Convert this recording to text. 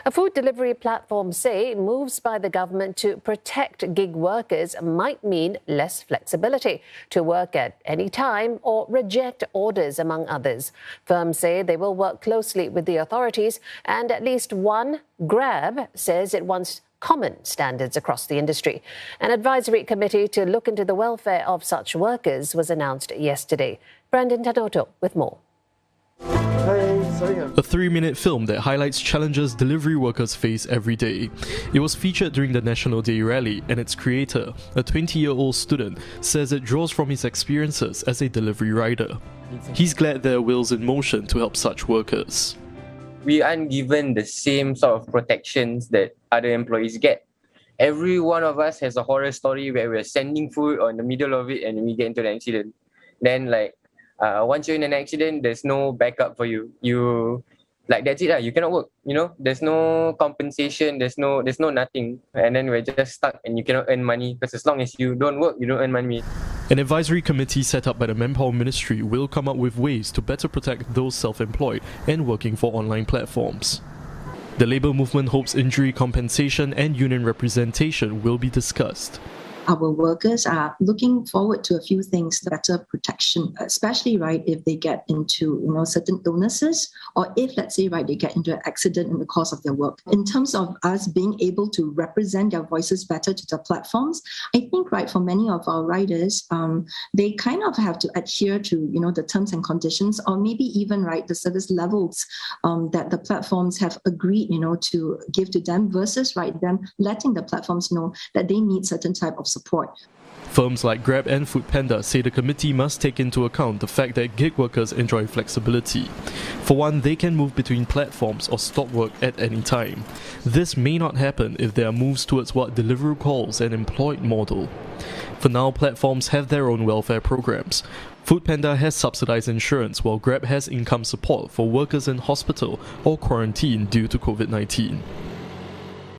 A food delivery platform say moves by the government to protect gig workers might mean less flexibility to work at any time or reject orders, among others. Firms say they will work closely with the authorities, and at least one, Grab, says it wants common standards across the industry. An advisory committee to look into the welfare of such workers was announced yesterday. Brandon Tanoto with more. A 3-minute film that highlights challenges delivery workers face every day. It was featured during the National Day rally, and its creator, a 20-year-old student, says it draws from his experiences as a delivery rider. He's glad there are wheels in motion to help such workers. We aren't given the same sort of protections that other employees get. Every one of us has a horror story where we're sending food or in the middle of it and we get into an accident. Then once you're in an accident, there's no backup for you. That's it. You cannot work. There's no compensation. There's no nothing. And then we're just stuck and you cannot earn money because as long as you don't work, you don't earn money. An advisory committee set up by the Manpower Ministry will come up with ways to better protect those self-employed and working for online platforms. The labour movement hopes injury compensation and union representation will be discussed. Our workers are looking forward to a few things, better protection, especially if they get into certain illnesses, or if, let's say, they get into an accident in the course of their work. In terms of us being able to represent their voices better to the platforms, I think for many of our riders, they kind of have to adhere to the terms and conditions, or maybe even the service levels that the platforms have agreed to give to them, versus them letting the platforms know that they need certain type of support. Firms like Grab and Foodpanda say the committee must take into account the fact that gig workers enjoy flexibility. For one, they can move between platforms or stop work at any time. This may not happen if there are moves towards what Deliveroo calls an employed model. For now, platforms have their own welfare programs. Foodpanda has subsidized insurance, while Grab has income support for workers in hospital or quarantine due to COVID-19.